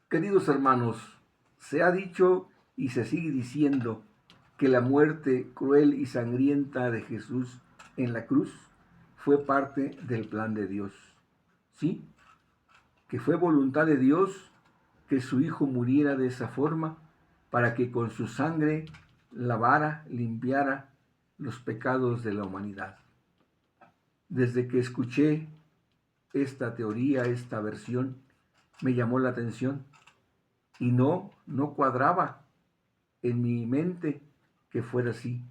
Queridos hermanos, se ha dicho y se sigue diciendo que la muerte cruel y sangrienta de Jesús en la cruz fue parte del plan de Dios. Sí, que fue voluntad de Dios que su Hijo muriera de esa forma para que con su sangre lavara, limpiara los pecados de la humanidad. Desde que escuché esta teoría, esta versión, me llamó la atención y no cuadraba en mi mente que fuera así.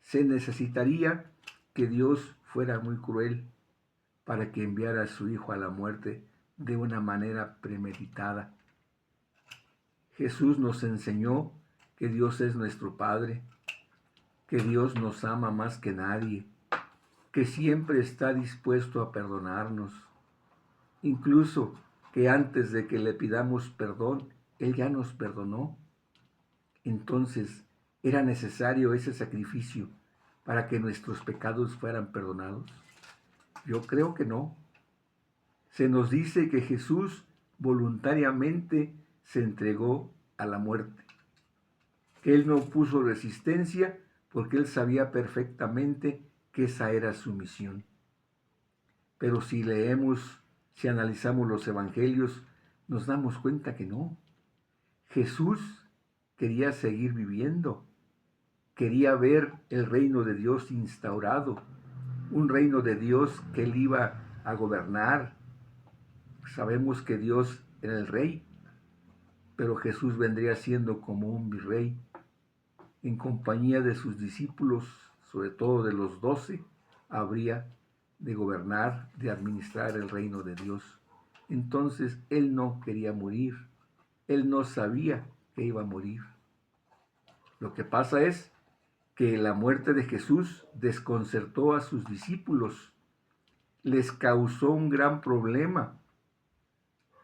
Se necesitaría que Dios fuera muy cruel para que enviara a su Hijo a la muerte de una manera premeditada. Jesús nos enseñó que Dios es nuestro Padre, que Dios nos ama más que nadie, que siempre está dispuesto a perdonarnos, incluso que antes de que le pidamos perdón, Él ya nos perdonó. Entonces, ¿era necesario ese sacrificio para que nuestros pecados fueran perdonados? Yo creo que no. Se nos dice que Jesús voluntariamente se entregó a la muerte, que Él no puso resistencia porque Él sabía perfectamente que esa era su misión. Pero si leemos, si analizamos los evangelios, nos damos cuenta que no. Jesús quería seguir viviendo, quería ver el reino de Dios instaurado, un reino de Dios que Él iba a gobernar. Sabemos que Dios era el rey, pero Jesús vendría siendo como un virrey, en compañía de sus discípulos, sobre todo de los 12, habría de gobernar, de administrar el reino de Dios. Entonces Él no quería morir, Él no sabía que iba a morir. Lo que pasa es que la muerte de Jesús desconcertó a sus discípulos, les causó un gran problema,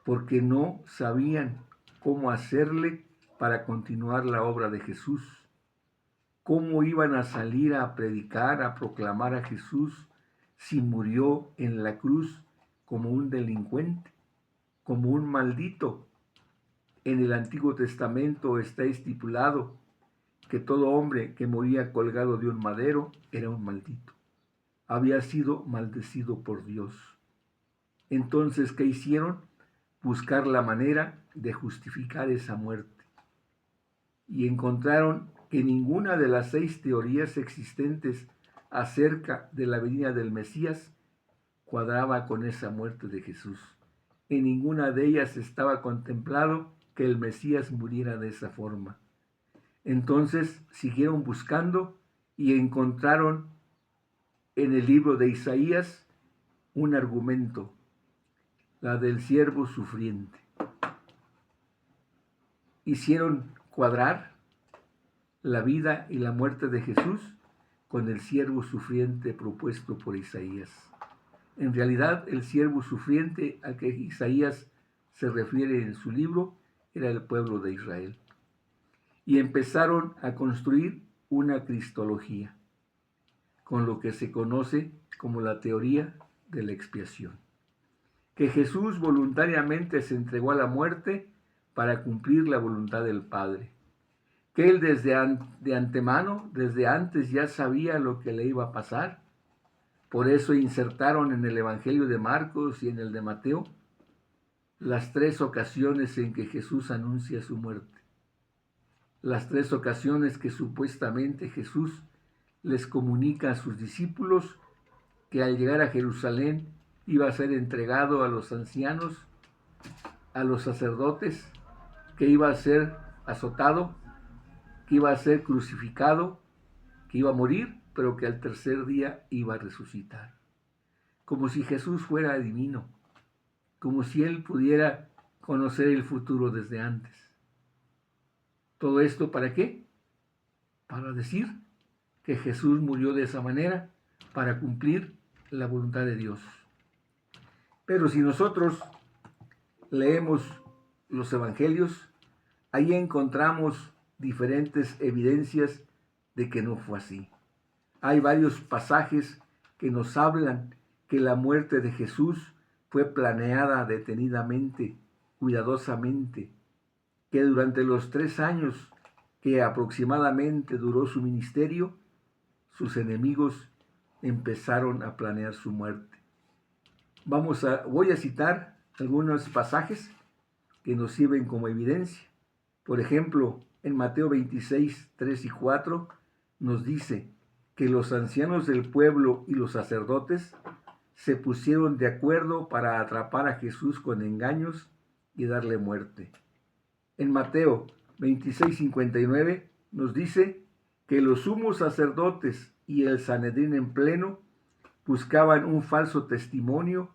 porque no sabían cómo hacerle para continuar la obra de Jesús, cómo iban a salir a predicar, a proclamar a Jesús si murió en la cruz como un delincuente, como un maldito. En el Antiguo Testamento está estipulado que todo hombre que moría colgado de un madero era un maldito. Había sido maldecido por Dios. Entonces, ¿qué hicieron? Buscar la manera de justificar esa muerte. Y encontraron que ninguna de las 6 teorías existentes acerca de la venida del Mesías cuadraba con esa muerte de Jesús. En ninguna de ellas estaba contemplado que el Mesías muriera de esa forma. Entonces siguieron buscando y encontraron en el libro de Isaías un argumento, la del siervo sufriente. Hicieron cuadrar la vida y la muerte de Jesús con el siervo sufriente propuesto por Isaías. En realidad, el siervo sufriente al que Isaías se refiere en su libro era el pueblo de Israel. Y empezaron a construir una cristología, con lo que se conoce como la teoría de la expiación. Que Jesús voluntariamente se entregó a la muerte para cumplir la voluntad del Padre. Que Él de antemano, desde antes ya sabía lo que le iba a pasar. Por eso insertaron en el Evangelio de Marcos y en el de Mateo las 3 ocasiones en que Jesús anuncia su muerte. Las 3 ocasiones que supuestamente Jesús les comunica a sus discípulos que al llegar a Jerusalén iba a ser entregado a los ancianos, a los sacerdotes, que iba a ser azotado, que iba a ser crucificado, que iba a morir, pero que al tercer día iba a resucitar. Como si Jesús fuera divino, como si Él pudiera conocer el futuro desde antes. ¿Todo esto para qué? Para decir que Jesús murió de esa manera para cumplir la voluntad de Dios. Pero si nosotros leemos los evangelios, ahí encontramos diferentes evidencias de que no fue así. Hay varios pasajes que nos hablan que la muerte de Jesús fue planeada detenidamente cuidadosamente, que durante los 3 años que aproximadamente duró su ministerio, sus enemigos empezaron a planear su muerte. Voy a citar algunos pasajes que nos sirven como evidencia. Por ejemplo, en Mateo 26, 3 y 4 nos dice que los ancianos del pueblo y los sacerdotes se pusieron de acuerdo para atrapar a Jesús con engaños y darle muerte. En Mateo 26, 59 nos dice que los sumos sacerdotes y el Sanedrín en pleno buscaban un falso testimonio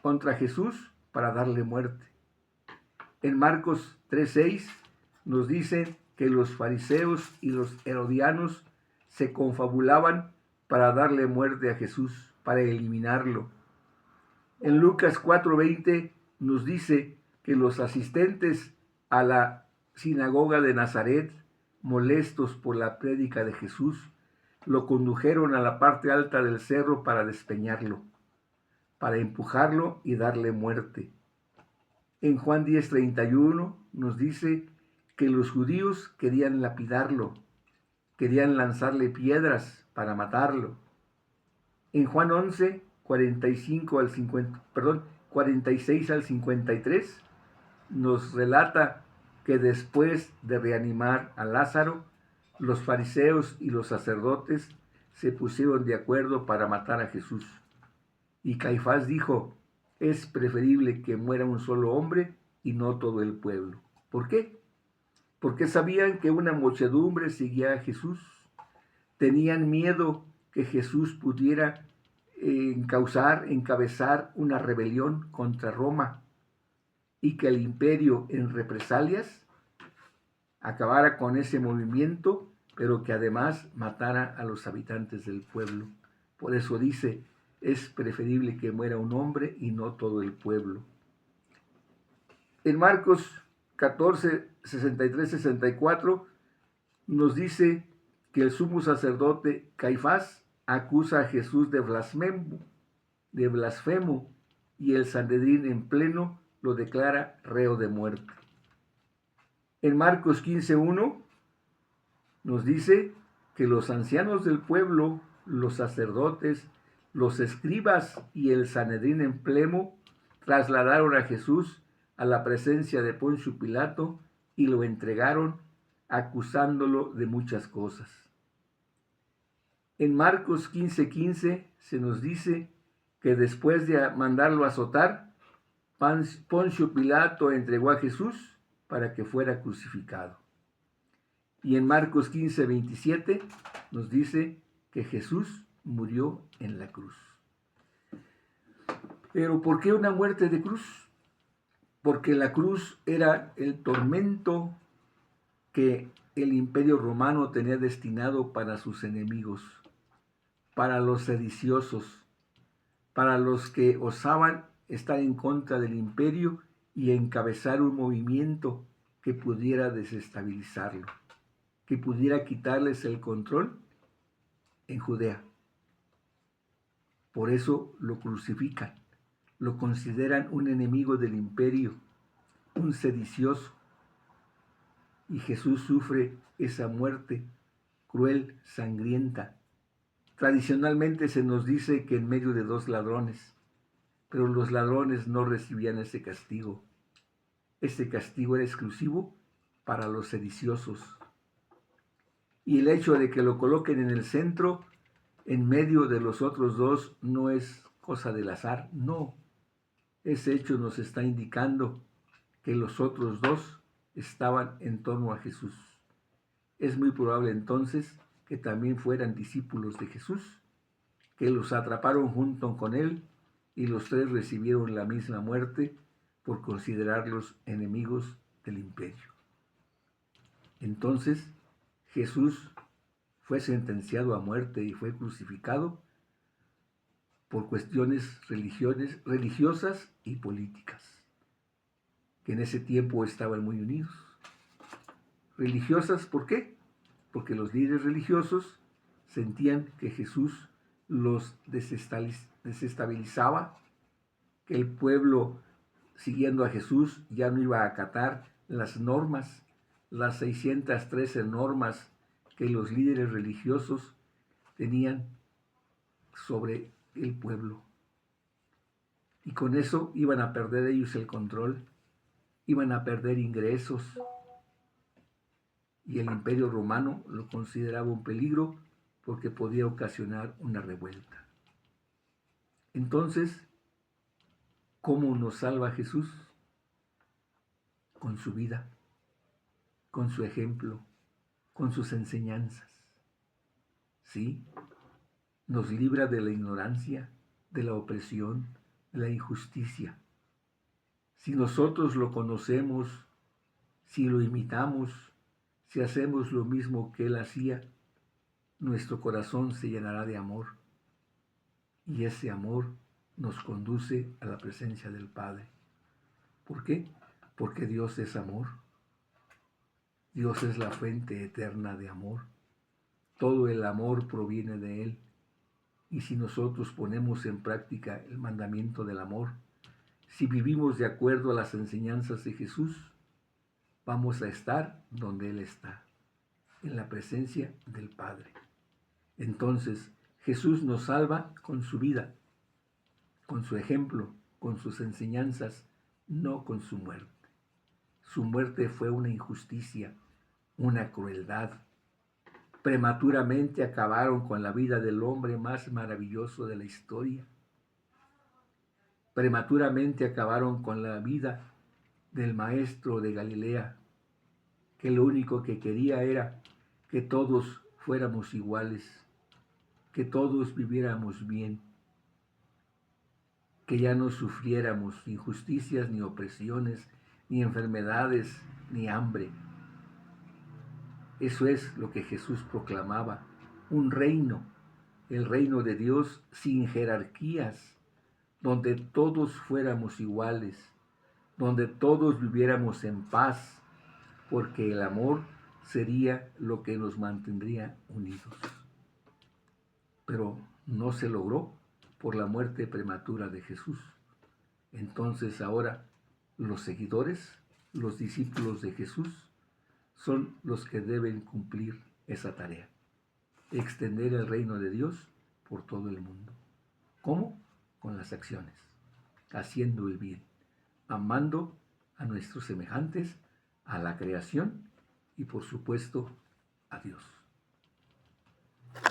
contra Jesús para darle muerte. En Marcos 3:6 nos dicen que los fariseos y los herodianos se confabulaban para darle muerte a Jesús, para eliminarlo. En Lucas 4:20 nos dice que los asistentes a la sinagoga de Nazaret, molestos por la prédica de Jesús, lo condujeron a la parte alta del cerro para despeñarlo, para empujarlo y darle muerte. En Juan 10:31 nos dice que los judíos querían lapidarlo, querían lanzarle piedras para matarlo. En Juan 11, 46 al 53, nos relata que después de reanimar a Lázaro, los fariseos y los sacerdotes se pusieron de acuerdo para matar a Jesús. Y Caifás dijo, es preferible que muera un solo hombre y no todo el pueblo. ¿Por qué? Porque sabían que una muchedumbre seguía a Jesús. Tenían miedo que Jesús pudiera encabezar una rebelión contra Roma y que el imperio en represalias acabara con ese movimiento, pero que además matara a los habitantes del pueblo. Por eso dice, es preferible que muera un hombre y no todo el pueblo. En Marcos 14, 63, 64 nos dice que el sumo sacerdote Caifás acusa a Jesús de blasfemo, y el Sanedrín en pleno lo declara reo de muerte. En Marcos 15:1 nos dice que los ancianos del pueblo, los sacerdotes, los escribas y el Sanedrín en pleno trasladaron a Jesús a la presencia de Poncio Pilato y lo entregaron acusándolo de muchas cosas. En Marcos 15:15 se nos dice que después de mandarlo azotar, Poncio Pilato entregó a Jesús para que fuera crucificado. Y en Marcos 15:27 nos dice que Jesús murió en la cruz. Pero ¿por qué una muerte de cruz? Porque la cruz era el tormento que el imperio romano tenía destinado para sus enemigos, para los sediciosos, para los que osaban estar en contra del imperio y encabezar un movimiento que pudiera desestabilizarlo, que pudiera quitarles el control en Judea. Por eso lo crucifican, lo consideran un enemigo del imperio, un sedicioso. Y Jesús sufre esa muerte cruel, sangrienta. Tradicionalmente se nos dice que en medio de 2 ladrones, pero los ladrones no recibían ese castigo. Ese castigo era exclusivo para los sediciosos. Y el hecho de que lo coloquen en el centro, en medio de los otros 2, no es cosa del azar, no. Ese hecho nos está indicando que los otros 2 estaban en torno a Jesús. Es muy probable entonces que también fueran discípulos de Jesús, que los atraparon junto con él y los 3 recibieron la misma muerte por considerarlos enemigos del imperio. Entonces Jesús fue sentenciado a muerte y fue crucificado por cuestiones religiosas y políticas, que en ese tiempo estaban muy unidos. Religiosas, ¿por qué? Porque los líderes religiosos sentían que Jesús los desestabilizaba, que el pueblo siguiendo a Jesús, ya no iba a acatar las normas, las 613 normas que los líderes religiosos tenían sobre el pueblo. Y con eso iban a perder ellos el control, iban a perder ingresos, y el Imperio Romano lo consideraba un peligro porque podía ocasionar una revuelta. Entonces, ¿cómo nos salva Jesús? Con su vida, con su ejemplo, con sus enseñanzas. ¿Sí? Nos libra de la ignorancia, de la opresión, de la injusticia. Si nosotros lo conocemos, si lo imitamos, si hacemos lo mismo que Él hacía, nuestro corazón se llenará de amor. Y ese amor nos conduce a la presencia del Padre. ¿Por qué? Porque Dios es amor. Dios es la fuente eterna de amor. Todo el amor proviene de Él. Y si nosotros ponemos en práctica el mandamiento del amor, si vivimos de acuerdo a las enseñanzas de Jesús, vamos a estar donde Él está, en la presencia del Padre. Entonces, Jesús nos salva con su vida, con su ejemplo, con sus enseñanzas, no con su muerte. Su muerte fue una injusticia, una crueldad. Prematuramente acabaron con la vida del hombre más maravilloso de la historia. Prematuramente acabaron con la vida del maestro de Galilea, que lo único que quería era que todos fuéramos iguales, que todos viviéramos bien, que ya no sufriéramos injusticias, ni opresiones, ni enfermedades, ni hambre. Eso es lo que Jesús proclamaba, un reino, el reino de Dios sin jerarquías, donde todos fuéramos iguales, donde todos viviéramos en paz, porque el amor sería lo que nos mantendría unidos. Pero no se logró por la muerte prematura de Jesús. Entonces ahora los seguidores, los discípulos de Jesús, son los que deben cumplir esa tarea, extender el reino de Dios por todo el mundo. ¿Cómo? Con las acciones, haciendo el bien, amando a nuestros semejantes, a la creación y por supuesto a Dios.